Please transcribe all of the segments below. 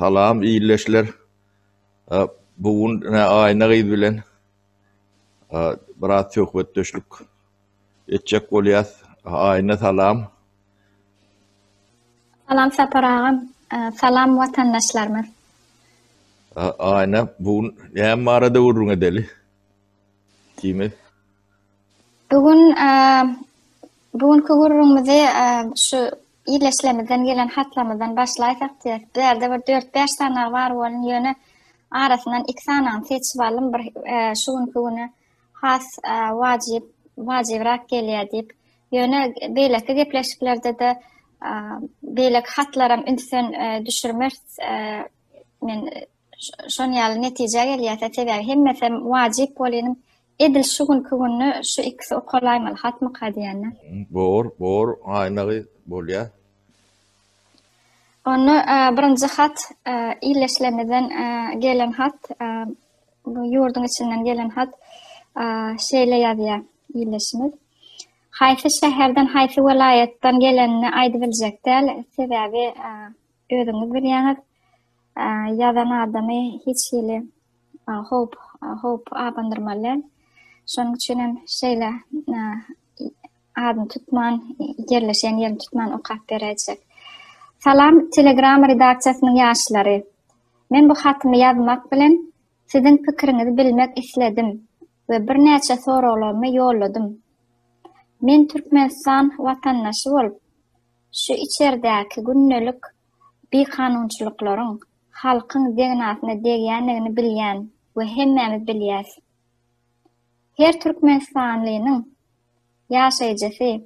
salam, iyileşler. Bugün ayna gıydı bilen biraz çok öttöşlük etcek olyas. Ayna salam. Salam Sapar ağam, salam vatandaşlarımız. Ayna bugün hem arada vurun edeli. Kimi? Bugünkü gururumuzu şu iyileşlemeden gelen hatlamızdan başlaysak diye. Bir yerde 4-5 tane var olan yönü arasından 2 tane seçip aldım. Şu günkü has vacibrak geliyor deyip. Yönü beyleki gepleşiklerde de beylek hatlaram ünsün düşürmüş. Men şon ýaly netije gelýärse sebäbi hemmesem wajib bolenim edil şu günkü şu ikisi okalaymaly hatmy kadýany. Bor aynagy bolýar. Onu birinji hat iyileşlemeden gelen hat bu ýurdun içinden gelen hat şeýle ýazýar iyileşimiz. Haýsy şäherden haýsy welaýetden gelenini aýdyp biljek däl sebäbi özüňiz bilýäňiz. Yazan adamı hiç hili hop abandırmalı. Şonun için hem şeyle adını tutman, yerleşen yerini tutman okap verecek. Salam Telegram redaksiyasının yaşları. Men bu hatımı yazmak bilen sizin fikrinizi bilmek istedim ve bir neçe sorularımı yolladım. Men Türkmenistan vatandaşı olup şu içerideki günlük bir kanunçulukların halkın degnasına degýänligini bilýän we hemmemiz bilýäs. Her Türkmenistanlynyň ýaşaýjysy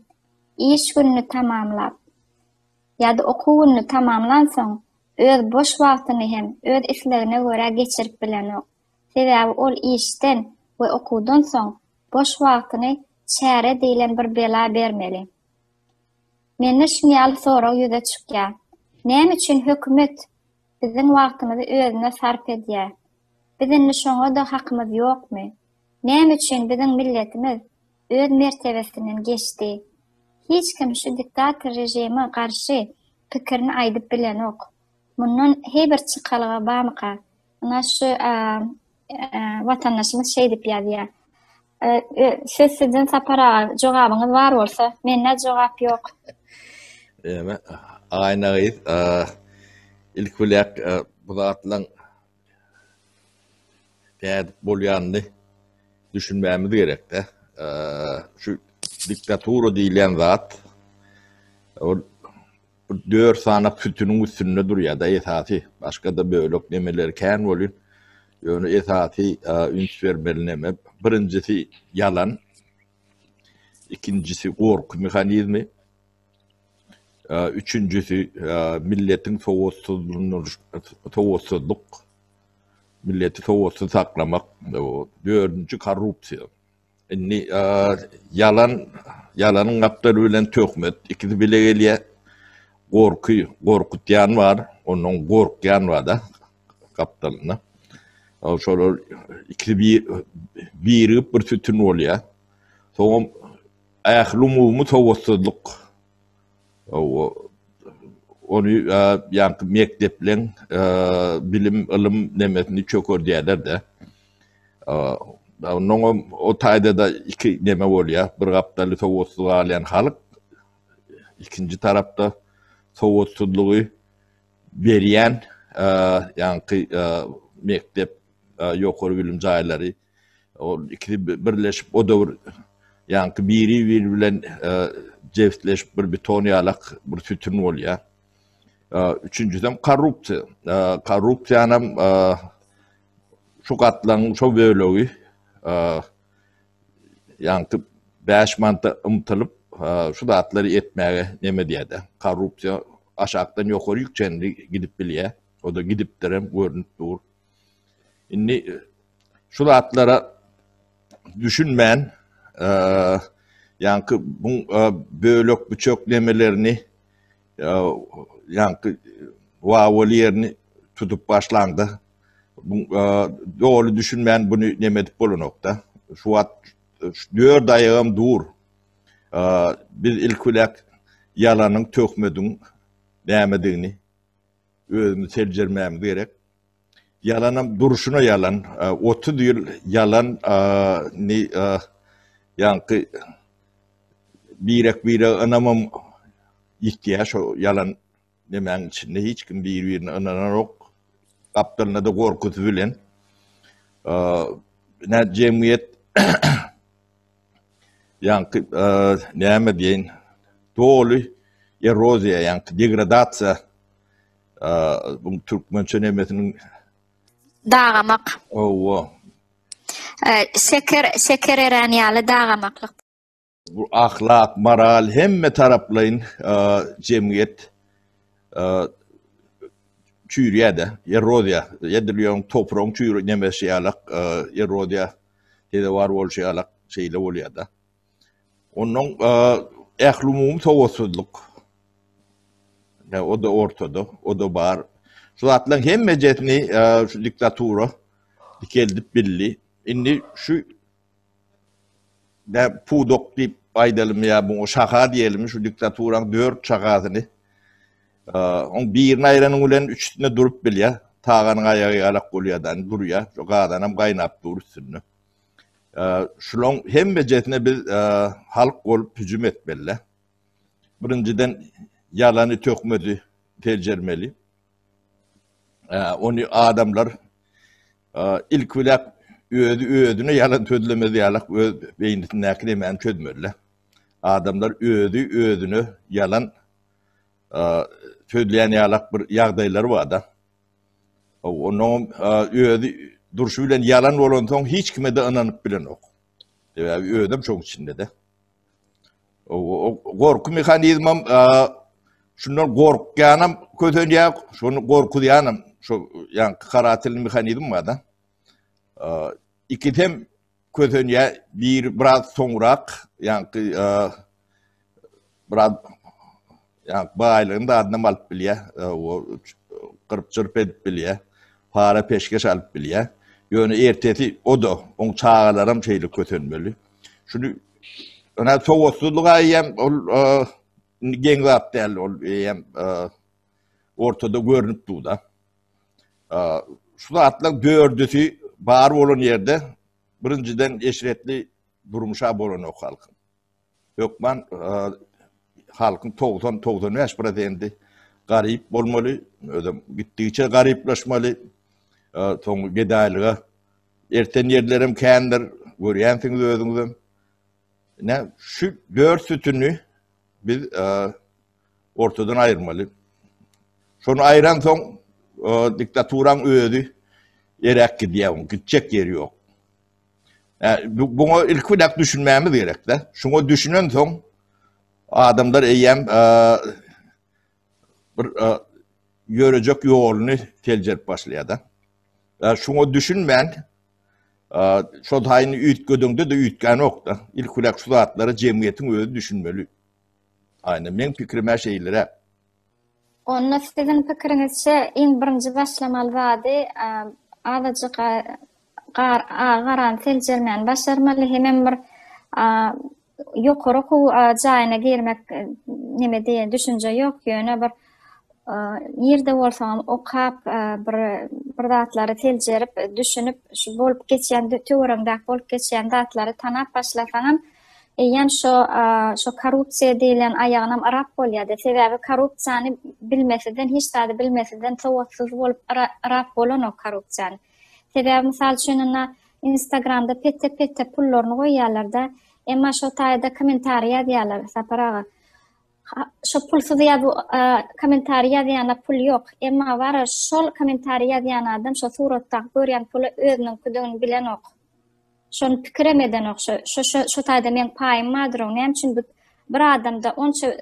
iş gününi tamamlap ýa-da okuwyny tamamlansoň öz boş wagtyny hem öz islegine görä geçirip bilenok. Sebäbi ol işden we okuwdan soň boş wagtyny çäre diýilen bir bela bermeli. Menne şu ýaly soraw ýüze çykýar. Näme üçin hökümet bizim wagtymyzy özüne sarf edýär? Bizim şoňa da hakymyz ýokmy? Näme üçin bizim milletimiz öz mertebesinden geçdi? Hiç kim şu diktator rejime garşy pikirini aýdyp bilenok. Mundan heber çykalyga barmyka? Ana şu vatandaşymyz şey diýip ýazýar. Siz sizin sapara jogabyňyz bar bolsa, menne jogap ýok. Aynagy ilk bilek bu zatlaň täze bolýandy düşünmämiz gerek de. Şu diktatura diýilen zat o 4 sana fütünün üstünde durýar da esasy başga da bölek nemeler kän bolýar. Ýöne esasy üns bermelenme. Birincisi yalan, ikincisi gorku mehanizmi, üçüncüsü milletin soğutsuzluk, milleti soğutsuz saklamak, dördüncü korrupsiya. Yalanın kaptarı bilen tökmet, ikisi bile gelýär. Gorkutyan var, onun gorkyan var da kaptalına. Şolar ikisi bir tütün bolýar. Soňra aýakly umumy soğutsuzluk. Onu ýa-ni mektepleň bilim ilim nemesini çökerdýärler de. Onun o taýda da iki neme bolýar. Bir gapdaly soğutsuzlyk alýan halyk, ikinji tarapda soğutsuzlygy berýän ýa-ni mektep ýokary bilim jaýlary. O ikisi birleşip o döwür ýa-ni biri bilen jefsleşip bir betonýalak bir tütün bolýar. Üçüncüden korrupsiya. Korrupsiýanam şu gatlaryň şu bölegi ýa-ni 5 manta umtylyp şu datlary etmäge neme diýär. Korrupsiya aşakdan ýokary ýükçendi gidip bilýär. O da gidip derem görünüp dur. Indi şu atlara düşünmän ýa-ni bu bölek büçök nemelerini ýa-ni wawalyerni tutup başlandy. Bu dogry düşünmän bunu neme edip bolanokda. Şu wagt 4 aýagam dur. Biz ilk bilek ýalanyň tökmediň nämedigini özümü tercirmem gerek. Yalanım duruşuna yalan. 30 yıl yalan yankı birek anamam ihtiyaç o yalan demen içinde hiç kim birbirine ananan yok. Kaptanına da korkutu bilen. Ne cemiyet yankı neyme diyen doğru erozya yankı degradatsiya bu Türkmen çönemesinin dağamak. o Şeker erenyalı dağamaklık. bu ahlak, moral hemme taraplayın cemiyet çürüyede, erozya. Yediliyon toprağın çürü nemesi yalak, erozya tede var olşayalak şeyle oluyor da. Onun ehlumum soğutsuzluk. O da ortada, o da var. Şu atlan hem mecetni şu diktaturu dikeldip billi. Inni şu da pudok bir aydalım ya bu şaka diyelim şu diktaturan 4 şakasını. On bir ayranın ulen üstüne durup bil ya. Tağanın ayağı alak oluyordan duruyor. Şu kadanam kaynap durursun. Şulon hem mecetne bir halk olup hücum etmeli. Birinciden yalanı tökmedi tercirmeli. Onu adamlar ilk vilak ödüne yalan tödlemedi yalak beyninin aklemen tödmeli. Adamlar ödünü yalan tödleyen yalak bir yağdayları var da. Onun duruşuyla yalan olan son hiç kime de inanıp bilen yok. Ödüm çok içinde de. Korku mekanizmam şundan korkyanım kötünce şunu korku diyanım şu yani karatil mekanizm var da. İki tem kötünce biraz sonrak yani biraz yani bağlılığında adını alıp biliyor. O kırıp çırp edip biliyor. Para peşkeş alıp biliyor. Yani ertesi o da on çağlarım şeyli kötünmeli. Şunu ona soğutsuzluğa yem genç aptal yem ortada görünüp durdu. Şu atlak dördüsü bağır olan yerde birinciden eşretli durmuşa bolan o halkın. Yok ben halkın 90-95% garip olmalı. Gittikçe gariplaşmalı. Son gedaylığa. Erten yerlerim kendir. Görüyensiniz özünüzden. Ne şu 4 sütünü biz ortadan ayırmalı. Şunu ayıran son diktaturan ödü yerek gidiyor. Gidecek yeri yok. Yani bunu ilk olarak düşünmemiz gerek de. Şunu düşünen son adamlar eyyem bir görecek yolunu telcep başlıyor da. Şunu düşünmen şu hayını ütgödüngde de ütgen yok da. İlk olarak şu zatları cemiyetin öyle düşünmeli. Aynen. Men fikrime şeylere. Onun sizin fikrinizce in birinci başlamalı vadi azıcık garan telcermen başarmalı hemen bir yukarı jayına girmek neme diye düşünce yok yöne bir yerde olsam okap bir zatları telcerip düşünüp şu bolup geçen teorimde bolup geçen zatları tanap başlasanam yani şu korrupsiya denilen ayağınam Arap bolýardy. Sebebi korrupsiýany bilmeseden, hiç tadı bilmeseden sowatsız bolup Arap bolan o korrupsiýany. Sebebi misal şununla Instagramda pette pullaryny goýýarlar-da, emma şu taýda kommentariýa diýerler saparaga. Şu pulsuz ýa bu kommentariýa diýende pul ýok. Emma bar şol kommentariýa diýen adam şu suratda görýän puly özüniň küdügini bilen ok. Şonu pikiremeden ok. Şu taýda men paýym madryň. Näme üçin bir adamda onça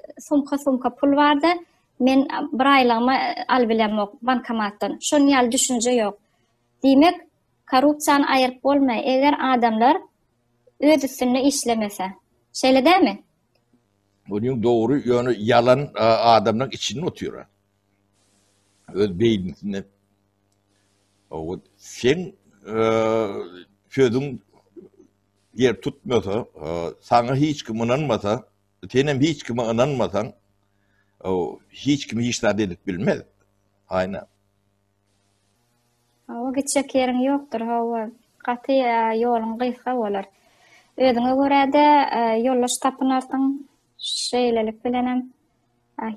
sumka pul bardy. Men bir aýlygyma albilem ok bankomatdan. Şonu ýaly düşünje ýok. Diýmek, korrupsiýany aýyryp bolmaý. Eger adamlar öz üstünde işlemese. Şeýle dämi? Bunun doğru yönü yalan adamın içine oturuyor. Öz beynine. O sen sözün yer tutmuyorsa, sana hiç kim inanmasa, senin hiç kime inanmasan, hiç kimi hiç de edip bilmez. Aynen. O gitjek yerin ýokdur, hawa gaty ýoluň gysga bolar. Özüňe görä de ýollaş tapynarsyň, şeýlelik bilenem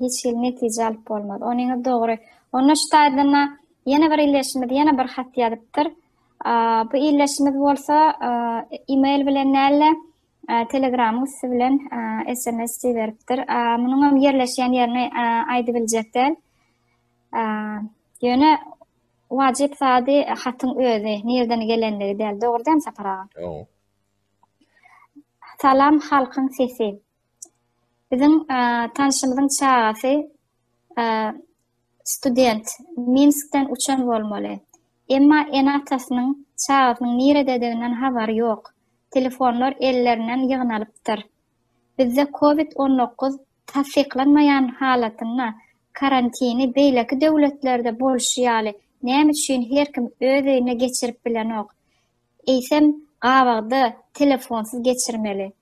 hiç hil netije alyp bolmaz. Onuňa dogry. Onda ştaýdyna ýene bir illeşmedi, ýene bir hat ýazypdyr. Bu illeşmedi bolsa e-mail bilen näle Telegram'ı bilen SMS beripdir. Munuň ýerleşýän ýerine aýdy biljekler. Ýöne wajyp sady hatyň özi, nerden gelenligi däl. Dogry däm Sapara? Ýok. Salam halkyň sesi. Bizim tanışymyzyň çagasy student Minskden uçan bolmaly. Emma enatasynyň çagasynyň nerede habary ýok. Telefonlar ellerinden ýygnalypdyr. Bizde COVID-19 tasdiklanmayan halatyna karantini beýleki döwletlerde bolşýaly. Näme üçin her kim öz öýüne geçirip bilenok. Eýsem gabagdy telefonsuz geçirmeli.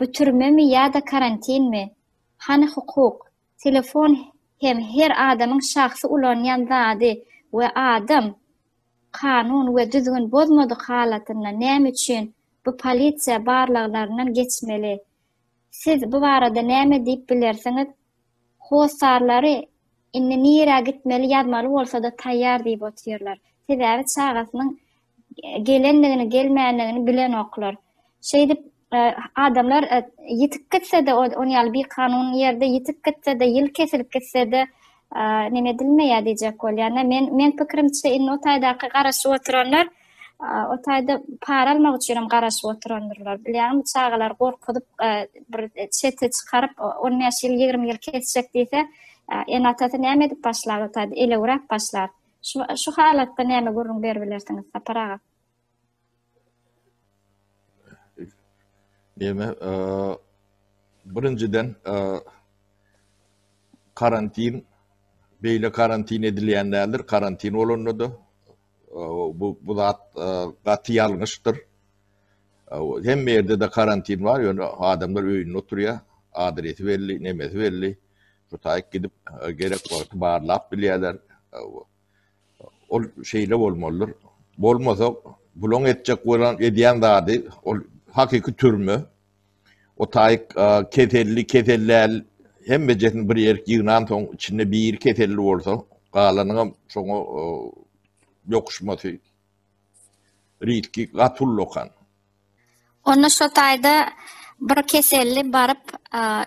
Bütürmemi ýa-da karantinmi? Hany hukuk? Telefon hem her adamyň şahsy ulanýan zady we adam kanun we düzgün bozmadyk halatyna näme üçin bu polisiýa barlyklaryndan geçmeli? Siz bu barada näme diýip bilersiňiz? Hosarlary inni nire gitmeli ýazmaly bolsa da taýýar diýip oturýarlar. Sebäbi çagasynyň gelenligini, gelmäänligini bilen oklar. Şeýdip adamlar ýitip gitse de ony bir kanun ýerde ýitip gitse de ýyl kesilip gitse de neme dilmeýär diýjek bolýar. Men pikirimçe inni o taýdaky garaşyp oturanlar o taýda para almak üçin garaşyp oturanlar. Bilýärmi çagalar gorkudyp bir çete çykaryp 10 ýaş 20 ýyl kesecek diýse enatasy näme edip başlar o taýda ele urak başlar. Şu halatda näme görüň berbilersiňiz Sapara? Näme birinciden karantin beýle karantin edilýänler karantin bolundy. Bu zat gaty ýalňyşdyr. Hem ýerde de karantin bar, ýöne adamlar öýünde oturýar, adresi belli, nemesi belli. Şu taýyk gidip gerek wagty barlap bilýärler. Ol şeýle bolmalydyr. Bolmasa bulan etjek bolan edýän zady ol hakiki türmü. O taýyk ketelli hem bejetin bir ýer ýygnan soň içinde bir ketelli bolsa, galanyňa şoňa ýokuşmasy riski gatullokan. Onda şu taýda bir keselli barıp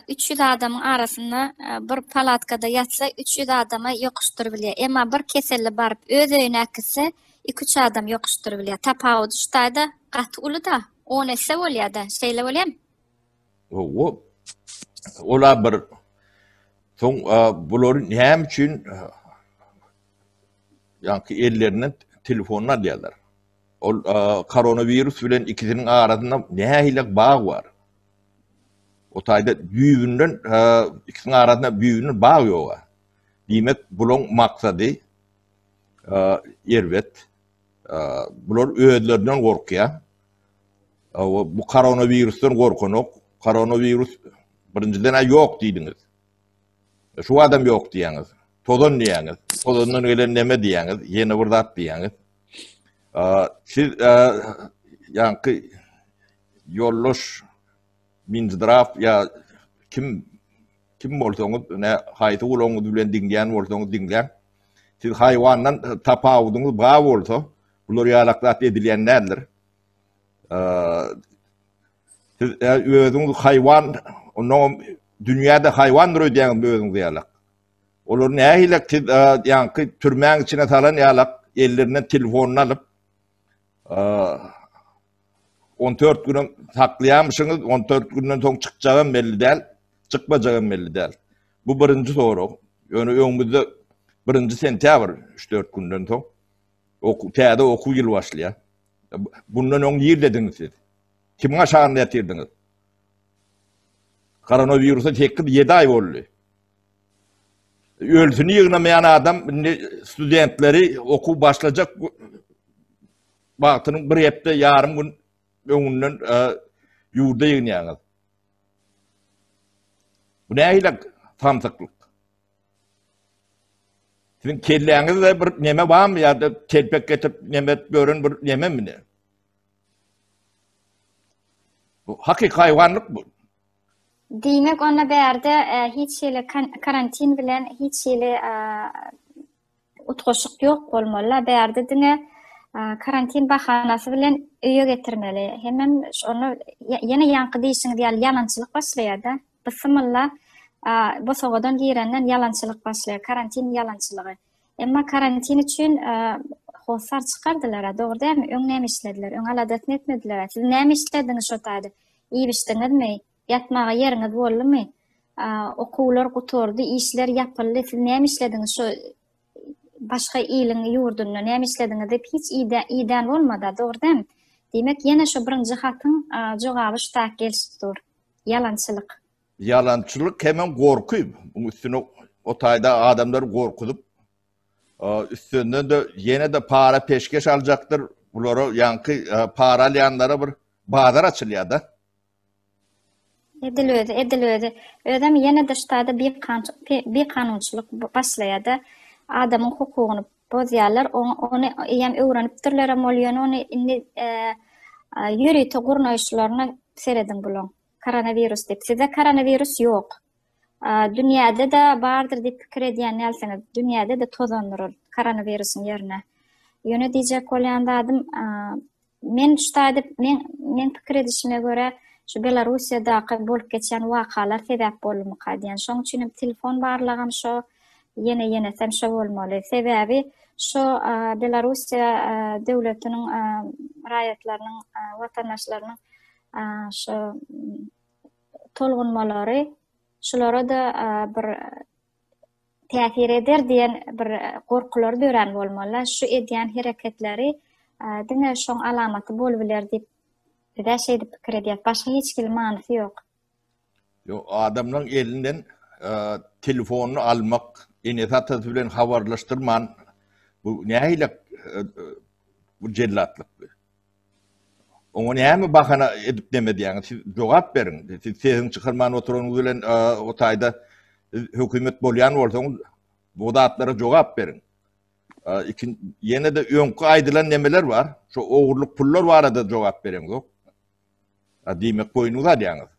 300 adamyň arasynda bir palatkada ýatsa 300 adama ýokuşdyryp bilýär. Emma bir keselli barıp öz öýüne gitse 2-3 adam ýokuşdyryp bilýär. Tapawut şu taýda gaty ulyda. O näse bolýar-da? Şeýle bolýarmy? Ola bir soň bulary näme üçin ýa-ki ellerine telefonlar diýerler. Ol koronavirus bilen ikisiniň arasynda nähilek bağ bar. O taýda düýünden ikisiniň arasynda büýünen bağ ýok. Diýmek bulan maksady erwet bular özlerinden gorkýar. Bu koronavirusdan gorkanok. Koronavirus birinciden ýok diýdiňiz. Şu adam ýok diýäňiz. Tozan diýäňiz. Tozandan gelen neme diýäňiz? Ýene bir zat diýäňiz. Siz ýa-ki ýollaş minzdrap ýa kim bolsaňyz, ne haýty ulaňyz bilen diňýän bolsaňyz diňlän. Siz haýwandan tapawudyňyz baý bolsa, bular ýalaklat edilýänlerdir. Siz özüňiz haýwan, onu dünýäde haýwandyr diýäňiz özüňiz ýalak. Olar nähilek ýa-ki türmäň içine salan ýalak ellerinden telefonunu alyp 14 gün saklaýamyşyňyz, 14 günden soň çykjagym belli däl, çykmajagym belli däl. Bu birinji soru. Ýöne öňümizde 1 sentýabr 3-4 günden soň täze okuw ýyly başlaýar. Bundan öň ýerlediňiz siz. Kimiň aşagynda ýatyrdyňyz? Koronawirusa tekip 7 ay boldy. Ölsüni ýygnamayan adam studentleri okuw başlajak wagtynyň bir hepde ýarym gün öňünden ýurda ýygnaýar. Bu nähilek tamsyklyk. Sizin kelleğinizde bir neme var mı ya da telpek getirip neme görün bir neme mi ne? Bu hakik hayvanlık bu. Diýmek ona bärde hiç şeýle karantin bilen hiç şeýle utgoşuk ýok bolmaly. Bärde diňe karantin bahanasy bilen öýe getirmeli. Hemem onu ýene ýanky diýişiň diýil ýalançylyk başlaýarda. Bysymylla bu sogadan girenden ýalançylyk başlaýar. Karantin ýalançylygy. Emma karantin üçin hosar çykardylar. Dogry däme? Öň näme işlediler? Öň aladatny etmediler. Siz näme işlediňiz şo taýda? İyi işleňizmi? Yatmağa ýeriňiz boldymy? Okuwlar guturdy, işler ýapyldy. Siz näme işlediňiz şo başga ýylyň ýurdunda näme işlediňiz diýip hiç ýydan bolmady, dogry däme? Demek ýene şo birinji hatyň jogaby şutak gelişdir. Ýalançylyk. Yalançılık hemen korkuy. Bunun üstüne o tayda adamlar korkudup üstünden de yine de para peşkeş alacaktır. Bunları yankı para alayanlara bir bazar açılıyor da. Edilöýdi. Ödem ýene de ştada bir kanunçylyk başlaýardy. Adamyň hukugyny bozýarlar, onu ýem öwrenipdirler, bolýan onu indi ýürüýte gurnaýşlaryna seredin bulan. Koronavirus diýip. Sizde koronavirus ýok. Dünýäde de bardyr diýip pikir edýän näçe dünýäde de tozandyryl koronavirusyň ýerine. Ýöne diýjek bolýandym, men ştada men pikir edişime göre şu Belarusiýada bolup geçen wakalar sebäp bolmaly diýen. Şoň üçin telefon barlagam şo ýene sem şo bolmaly. Sebäbi şo Belarusiýa döwletiniň raýatlarynyň watandaşlarynyň şo tolgunmalary şulara da bir täsir eder diýen bir gorkular dören bolmaly. Şu edýän hereketleri diňe şoň alamaty bolbiler diýip bir şey pikir edýär. Başga hiç kim manysy ýok. Yo adamlaryň elinden telefonunu almak, enetat bilen habarlaşdyrman bu nähile bu jellatlyk. Onu näme bahana edip demediýäňiz? Siz jogap berin. Siz seziň çykarman oturuňyz bilen o taýda hökümet bolýan bolsaňyz bu zatlara jogap berin. Ýene de öňkü aýdylan nemeler var. Şo ogurluk pullar barada jogap beriň ýok. Diýmek boýnuňyza diýäňiz.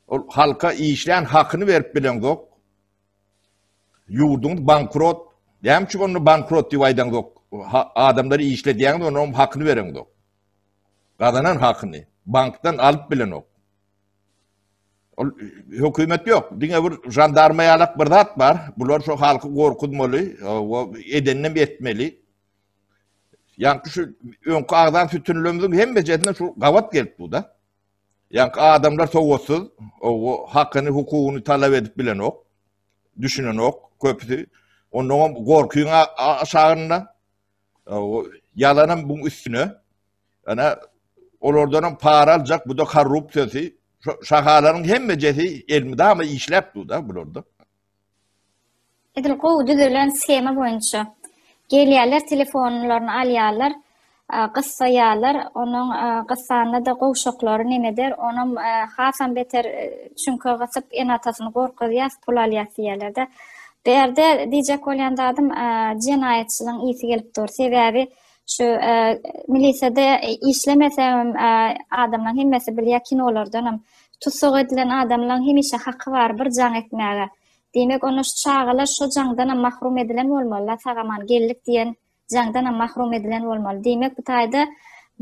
Ol halka işleyen hakkını verip bilen yok. Yurdun bankrot. Diyem onu bankrot diye aydan yok. Adamları işlediyen de onun hakkını veren yok. Kazanan hakkını. Banktan alıp bilen yok. Hükümet yok. Dine bir jandarmayalak bir zat var. Bunlar şu halkı korkutmalı. Edenini etmeli. Yani şu önkü ağdan sütünlüğümüzün hem becerinden şu gavat gelip bu da. Yani adamlar soğutsuz, o hakkını, hukukunu talep edip bilen ok, düşünen ok, köpüsü. Onun korkuyun aşağında, yalanın bunun üstüne, yani oradan para alacak, bu da korrupsiyası, şakaların hem beceri elmide ama işlep bu da burada. Edil qow düzülen skema boýunça gelýärler, telefonlaryny alýarlar, gyssaýarlar, onuň gyssanyna da gowşaklary neme der, onuň hasan beter çünki gasyp enatasyny gorkudýar, pul alýarlar. Berde diýjek bolýandym jenaýetçiliň ýeti gelip dur. Sebäbi şu milisiýede işlemesem adamlaryň hemmesi bilýär kinolardan tutsak edilen adamlaryň hemişe hakkı var bir jan etmäge. Demek onu çağılar şu jangdan mahrum edilen bolmaly. Sagaman gellik diýen jangdan mahrum edilen bolmaly. Demek bu taýda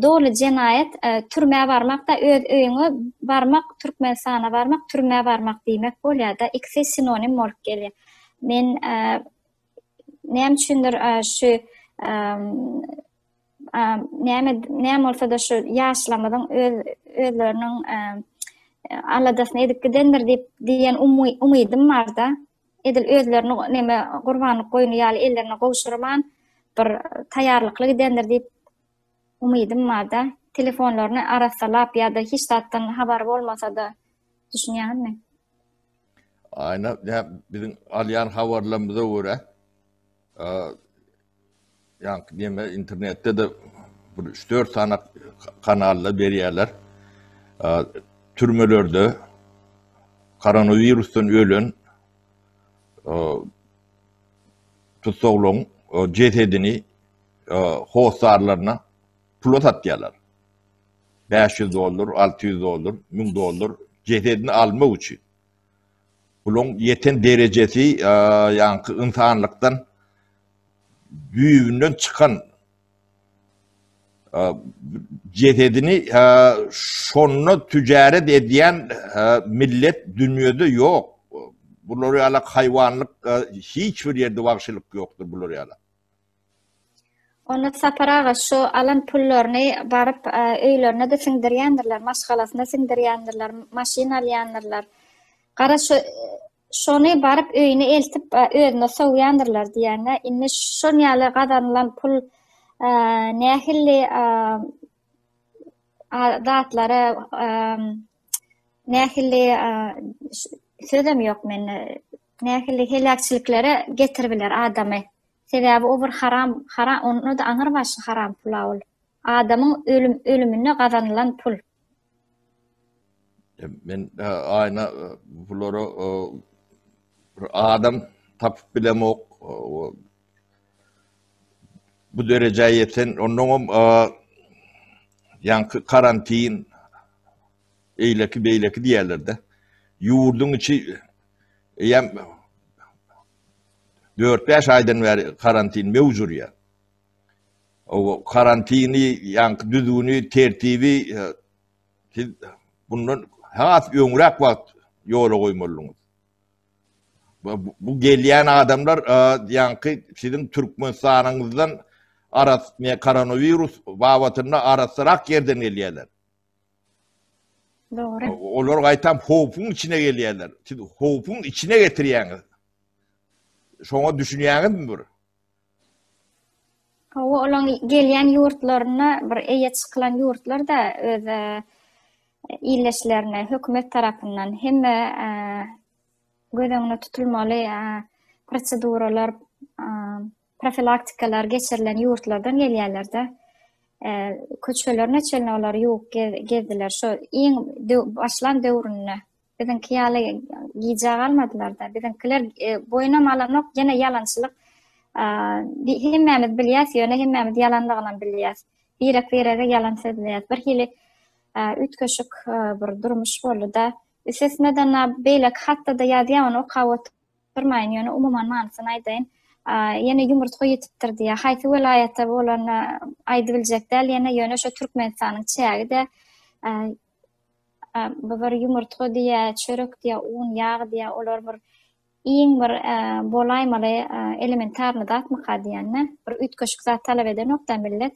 dogry jenaýet türmäge barmak da öz öýüňe barmak, Türkmenistana barmak, türmäge barmak diýmek bolýar da ikisi sinonim bolup gelýär. Men näme üçindir şu näme bolsa da şu ýaşlamadan özleriniň aladasyny edip gidendir diýen umydym bar da. Edil özlerini näme gurbanlyk goýuny ýaly ellerine gowşurman bir taýýarlykly gidendir diýip umydym bar da. Telefonlaryny arasalap ýa-da hiç zatdan habar bolmasa da düşünýärmi? Aynen, ya bizim alyan haberlerimize göre, yani diyeme internette de 3-4 tane kanalla berýärler. Türmelerde koronavirusdan ölen tutsoğluğun cesedini hostarlarına pulot atıyorlar. 500 olur, 600 olur, 1000 olur. Cesedini alma için. Bunun yeten derecesi yankı insanlıktan büyüğünden çıkan cesedini şonuna ticaret ediyen millet dünyada yok. Bunlar yala hayvanlık hiçbir yerde vakşılık yoktur bunlar yala. Onu saparağa şu alan pullarını barıp öylerine de singdirýändirler, maşgalasına singdirýändirler, maşina alýandirler. Gara şonu barıp öyüne eltip özüne soğuýandyrlar diýende, inni şon ýaly gazanylan pul nähilli zatlara nähilli sözüm ýok men nähilli helakçylyklere getirbiler adamy. Sebäbi o bir haram onu da aňyr başy haram pul ol. Adamyň ölümüne gazanylan pul. Men ayna bulary adam tapyp bilemok bu derejeye yeten onun yankı karantin eyleki beyleki diýerlerde ýurdun içi 4-5 aydan beri karantin mevjur ya. O karantini yankı düzgünü tertibi siz bundan has öňrek wagt ýola goýmalyňyz. Bu gelýän adamlar yankı sizin Türkmenistanyňyzdan koronavirus wawatyna arasırak yerden gelýärler. Doğru. Olar gaýtam howpun içine gelýärler. Siz howpun içine getirýäňiz. Şoňa düşünýäňizmi bir? Olan gelýän ýurtlaryna bir eýe çykylan ýurtlar da öz iýleşlerini hökümet tarapyndan hem göz tutulmaly proseduralar, profilaktikalar geçirilen ýurtlardan gelýärler da. Köçelerine çelnalar ýok gezdiler. Şo iň başlan döwründe bizimki ýaly giýjak almadylar da. Bizimkiler boýuna alanok ýene ýalançylyk hemmämiz bilýäs, ýöne hemmämiz ýalanlygyny bilýäs. Birege ýalan söýleýär. Bir hili ütköşük bir durmuş boldy da. Üsesneden beýlek hatda da ýazýan okap oturmaýyn, ýöne umuman manysyny aýdyn. Ýene ýumurtga ýetipdir diýe. Haýsy welaýatda bolan aýdy biljek däl, ýene ýöne şo Türkmenistanyň çägi de bu bir ýumurtga diýe, çörek diýe, un, ýag diýe, olar bir iň bir bolaýmaly elementarny zat mykadýany bir ütköşük zat talap eden nokta millet.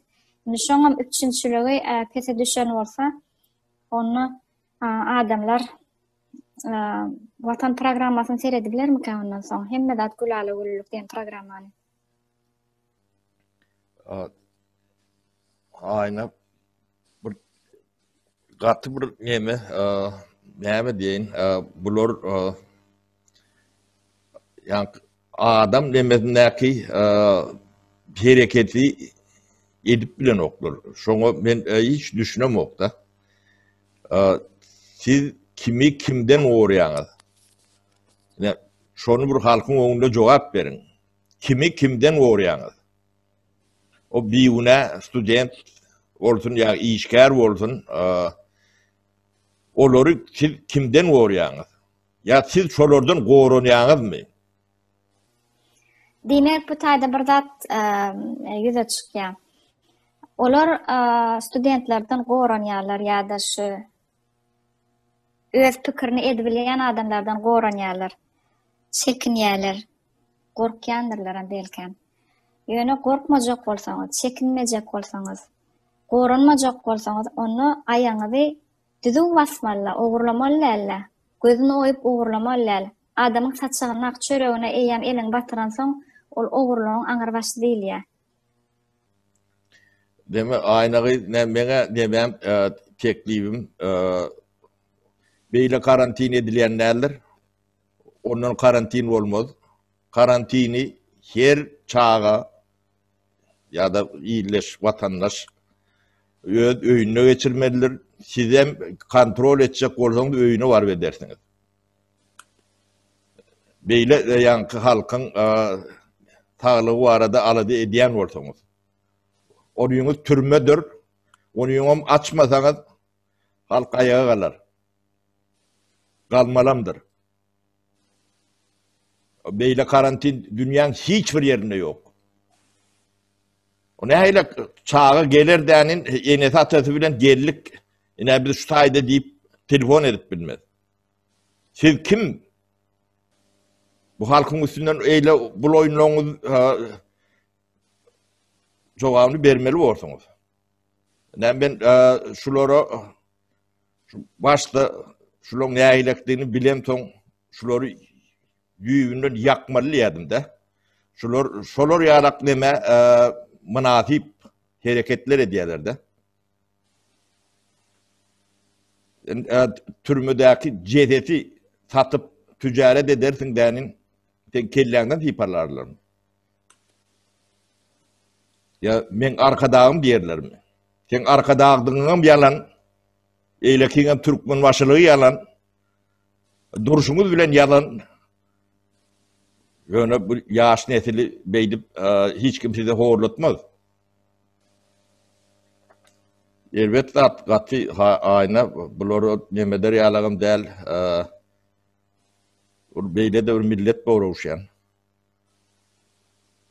Şoňam üçinçiligi pese düşen bolsa, onu adamlar Vatan programmasyny seyredilermi ki ondan soň? Hemme zat gulaly güllik diýen programmany. Ayna bir gaty bir näme diýin, bular ýa adam demesindäki hereketi edip bilen oklar. Şoňa men hiç düşünemok da. Siz kimi kimden oğrayaňyz? Yani şonu bir halkyň öňünde jogap berin. Kimi kimden oğrayaňyz? O biýüne student bolsun ýa işgär bolsun, olary siz kimden oğrayaňyz? Ya siz şolardan goranýaňyzmy? Demek bu taýda bir zat ýüze çykýar. Olar studentlerden goranýarlar ýa-da şu öz pikirini edibilýän adamlardan goranýarlar, çekinýärler, gorkýandyrlar belkem. Ýöne gorkmajak bolsaňyz, çekinmejek bolsaňyz, goranmajak bolsaňyz, onu aýaňyzy düzü basmaly, ogurlamaly, gözüni oýup ogurlamaly. Adamyň saçagyny ak çöregine eýem eliň batyran soň, ol ogurlagyň aňyr başy diýilýär. Deme aynagy meňe demem teklifim beýle karantin edilýänler ondan karantin bolmaz. Karantini her çağa ýa-da iýleş watandaş öz öýüne geçirmelidir. Siz hem kontrol etjek bolsaňyz öýüne barıp edersiňiz. beýle ýanky halkyň taglygy barada alady edýän bolsaňyz. Onuňyz türmedir. Onuňam açmasaňyz halk ayağa galar. Galmalamdır. Beýle karantin dünýäň hiç bir ýerinde ýok. O nähile çağa gelir dänin enesi atasy bilen gellik ine biz şu taýda diýip telefon edip bilmez. Siz kim? Bu halkyň üstünden eýle bu oýunlaryňyz jogabyny bermeli bolsaňyz. Ben şulara başta şuların nähilekdigini bilem soň şulary ýüýünden ýakmaly ýadım da. Şolar ýarak neme münasip hereketler edýärler de. Türmedäki cezeti satyp tüjaret edersiň dänin kelläňden hiparlarlar. Ya men arkadağım diýerlermi? Sen arkadağdyňam ýalan, eýlekiňem türkmen başylygy ýalan, duruşuňyz bilen ýalan. Ýöne bu ýaş nesili beýdip hiç kim sizi horlatmaz. Elbetde gaty aýna bulary nemeder ýalagym däl. Ol beýle de bir millet boruşýan.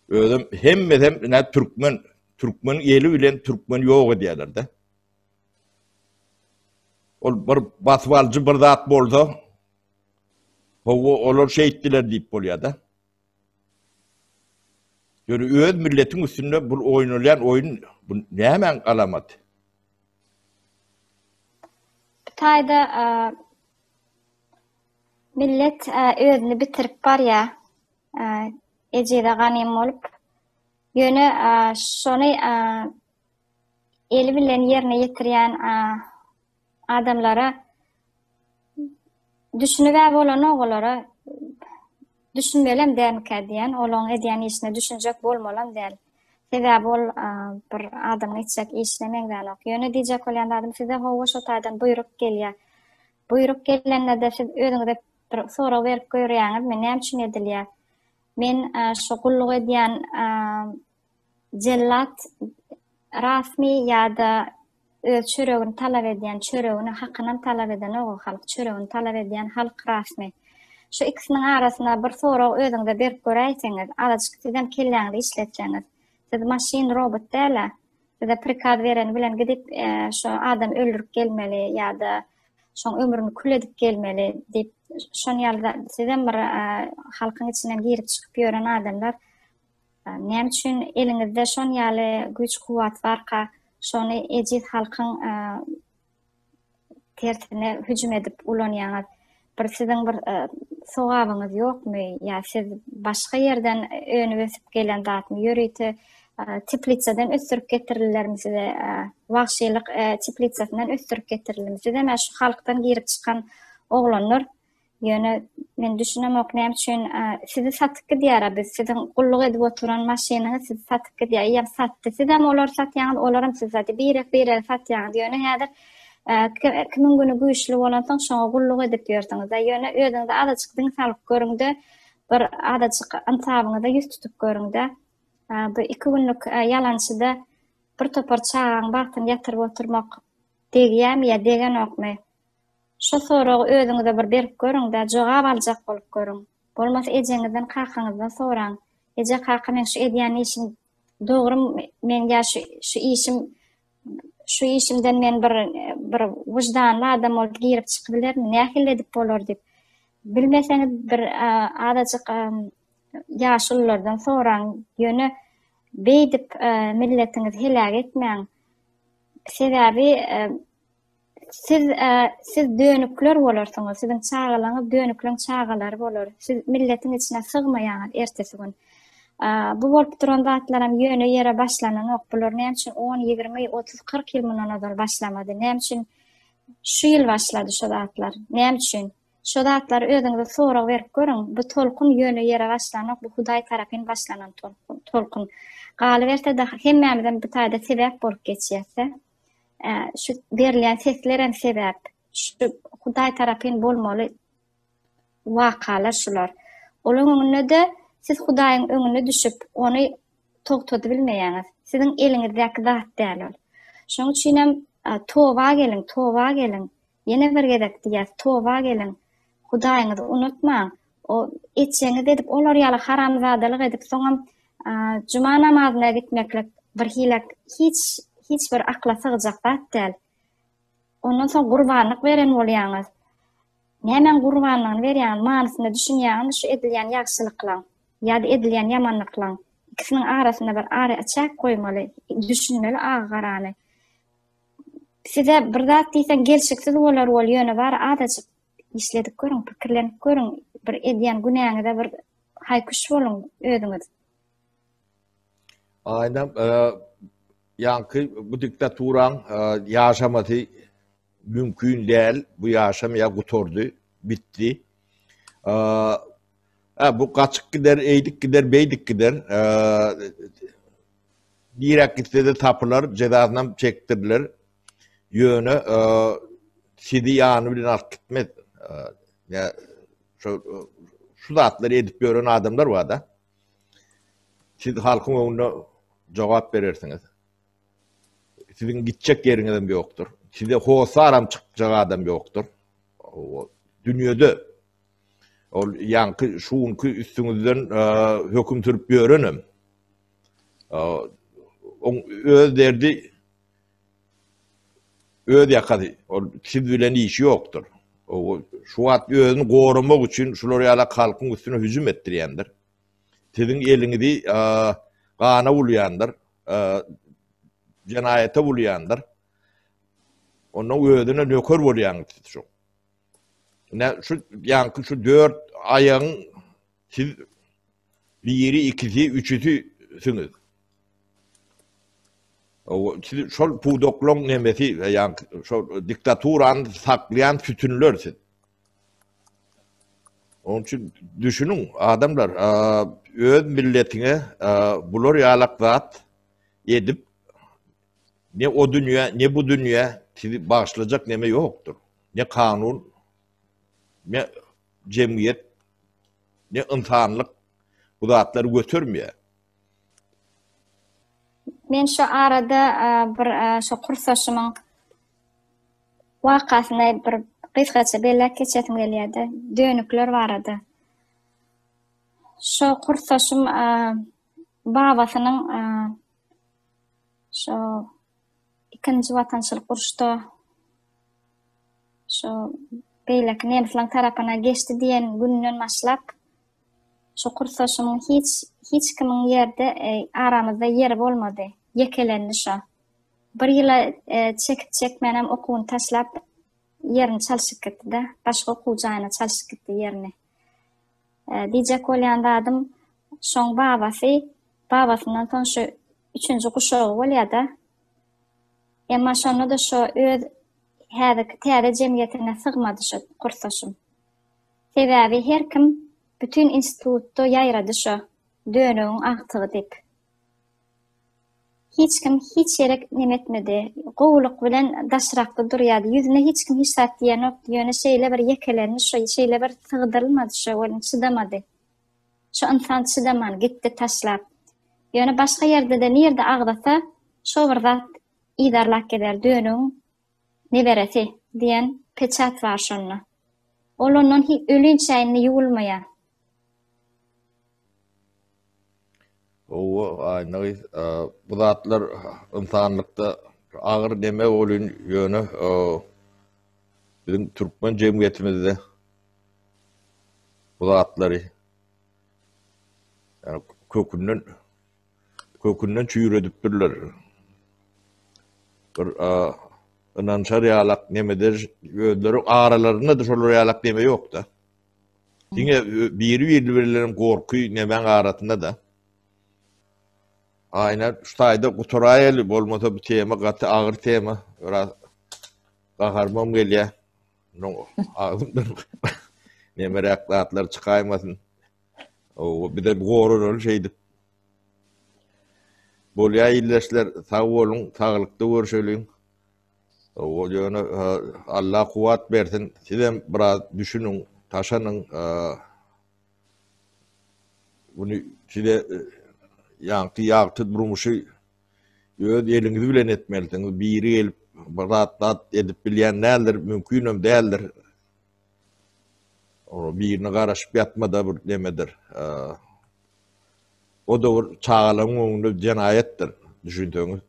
Özüm hemmedem Türkmen eli bilen Türkmen ýok edýärler de. Ol bir baswalçy bir zat bolsa, olar şeýitdiler diýip bolýar da. Ýöne öz milletiň üstünde bu oýnalýan oýun bu näme alamat? Taýda millet özüni bitirip barýa, ejide ganym bolup, ýöne şonu eli bilen ýerine ýetirýän adamlara düşünübä bolan oğullara düşünmelem dämkä diýen, olaň edýän işine düşünjek bolmalam däl. Sebäbi bol bir adamyň içjek işlemegden ok. Ýöne diýjek bolan adam size howa şo taýdan buyruk gelýär. Buyruk gelende siz özüňizde bir soraw berip görýäňiz, men näme üçin edilýär? Men şo gulluk edýän jellat rasmi ýa-da öz çöregini talap edýän, çöregini hakynyň talap eden oğul halk, çöregini talap edýän halk rasmi. Şu ikisinin arasında bir soraw özüňizde berip göräýsiňiz, azajyk sizden kelläňizi işletjeňiz. Siz maşin robot däle, size prikaz beren bilen gidip şu adam öldürüp gelmeli ýa-da şoň ömrüni kül edip gelmeli diýip şoň ýalda sizden bir halkyň içinden girip çykyp ýören adamlar näme üçin eliňizde şoň ýaly güç kuwat barka şonu ejid halkyň tertine hüjüm edip ulanýaňyz. Bir sizin bir sogabyňyz ýokmy? Ya siz başga ýerden öňüňe ösüp gelen zatmy ýörüýti Teplitsadan ösürüp getirillermi size wagşylyk Teplitsasinden ösürüp getirillermi size men şu halkdan girip çykan oglanlar ýöne men düşünemok näme üçin sizi satyk diýär biz sizin gulluk edip oturan maşynyňy sizi satyk diýär ýa satdy sizem olar satýaňyz olaram siz satdy bir satýaňyz ýöne häzir kimin güni güýçli bolan soň şoňa gulluk edip ýörsiňiz da ýöne özüňizde azajyk diň salyp görüňde bir azajyk ansabyňyzda ýüz tutup görüňde bu 2 günlük yalançyda bir topar çağan bagtyny ýatyryp oturmak degýärmi ýa degen okmy? Şo soraw özüňize bir berip görüňde jogap aljak bolup görüň. Bolmasa ejeňizden kakyňyzdan soraň. Eje kakym men şu edýän işim dogrymy? Men ýa şu işimden men bir wujdanly adam bolup girip çykybilermi? Nähil edip bolar diýip. Bilmeseňiz bir azajyk ýaşullardan soraň ýöne beýdip milletiňiz helak etmeň. Sebäbi siz dönükler bolarsyňyz, siziň çağalaňyz dönükleň çağalary bolar. Siz milletiň içine sygmaýaňyz ertesi gün. Bu bolup duran zatlaram ýöne ýere başlanan ok. Bular näme üçin 10, 20, 30, 40 ýyl mundan azal başlamady? Näme üçin şu ýyl başlady şu zatlar? Näme üçin? Şu zatlar özüňize soraw berip görüň. Bu tolkun ýöne ýere başlanak, bu Hudaý tarapyn başlanan tolkun. Galyberse de hemmämizden bir taýda sebäp bolup geçýärse, şu berilýän sesler hem sebäp. Şu Hudaý tarapyn bolmaly wakalar şular. Olan öňünde de siz Hudaýyň öňüne düşüp ony togtady bilmeýäňiz. Siziň eliňizdäki zat däl ol. Şoň üçin hem toba gelin. Ýene bir gezek diýär, toba gelin. Hudaýyňyzy unutmaň. O etçeňiz edip olar ýaly haramzadalyk edip soňam juma namazyna gitmeklik bir hilek hiç bir akla sygjak zat däl. Ondan soň gurbanlyk beren bolýaňyz. Nämen gurbanlygyny berýän, manysyny düşünýän şu edilýän ýagşylyklar ýa-da edilýän ýamanlyklar ikisiniň arasynda bir ara açak goýmaly, düşünmeli, agarany. Size bir zat diýsen gelşiksiz bolar bol ýöne bar, adaçyk işledip görüň, pikirlenip görüň, bir edýän günäňizde bir haýkuş boluň özüňiz. Aynen, yankı bu diktaturan yaşaması mümkün değil. Bu yaşamaya kutordu, bitti. Bu kaçık gider, eğdik gider, beydik gider. Direkt gitse de tapılar, cezasından çektirdiler. Yönü sidi yanı bilen alt gitmez. Ya, şu zatları edip gören adamlar var da. Siz halkın önüne cevap verirsiniz. Sizin gidecek yerinizden yoktur. Size hosa aram çıkacak adam yoktur. Dünyada yankı şunki üstünüzden hüküm türüp görünüm. Öz derdi öz yakadı. Siz bilen işi yoktur. Şu at özünü korumak için şuraya halkın üstüne hücum ettiriyendir. Sizin elinizi gana buluyandır, cenayete buluyandır. Onun özüne nökör buluyandır. Şu yankı şu 4 ayın siz biri, ikisi, üçüsünüz. Siz şol pudoklong nemesi yankı şol diktaturan saklayan sütünlersiniz. Onun için düşünün adamlar öz milletine bular yalak zat edip ne o dünya ne bu dünya sizi bağışlayacak neme yoktur. Ne kanun, ne cemiyet, ne insanlık bu zatları götürmüyor. Men şu arada bir şu kursaşymyň wakasyna bir gysgaça bellek geçetim gelýärdi. Dönükler barady. Şu kursaşym babasynyň şu ikinji watançylyk uruşda şu beýlek nemslan tarapyna geçdi diýen günden başlap şu kursaşymyň hiç kimiň ýerde aramyzda ýeri bolmady. Yekelendi şu. Bir ýyla çekmenem okuwyny taşlap yerini çalışıp gitti de. Başka okuyacağına çalışıp gitti yerini. Diyecek bolýan adım şoň babasından son şu 3-nji kuşagy bolýardy. Emma şonu da şu öz häzirki täze jemgyýetine sygmady şu kursaşym. Sebäbi her kim bütün institutda ýaýrady şu dönüň aktygy dip. Hiç kim hiç yerek nemetmedi. Gowluk bilen daşrakda durýardy. Yüzüne hiç kim hiç sat diýen ýok. Ýöne şeýle bir yekelenmiş, şeýle bir tygdyrylmady, şu bolan çydamady. Şu insan çydaman gitdi taşlap. Ýöne başga ýerde de nerede agdasa, şu bir zat idarlap geder dönüň neberesi diýen peçat bar şonda. Olondan ölünçäýini ýuwulmaýar. Bu zatlar insanlıkta ağır deme olun yönü bizim Türkmen cemiyetimizde bu zatları yani kökünden çüyüredip durlar. Bir inançar yalak nemedir özleri ağralarında da şolar yalak deme yok da. Yine biri korku nemen ağratında da. Aynen şu tayda kuturayeli bolmasa bir tema katı ağır tema. Biraz kaharmam gelýär. Ağzımdan ne meraklatlar çıkaymasın. O bir de gorur şeydi. Bolýa illeşler sağ bolun, sağlıkda görüşelim. O ýöne Allah kuwat bersin. Sizem biraz düşünün, taşanın bunu size yankı yağtı durmuşu öz elinizi bilen etmelisiniz. Biri gelip rahat edip bilen nedir, mümkünüm değildir. O birini garaşıp yatma da bir demedir. O da bir çağalığın önünde cenayettir, düşündüğünüz.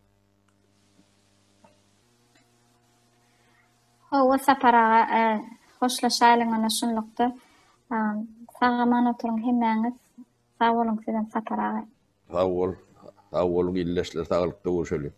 O saparağa hoşlaşaýlyň ana şunlukdy. Sagaman oturuň hemmäňiz sag boluň sizden saparağa. Sağ ol, illeşler, sağlıkta görüşelim.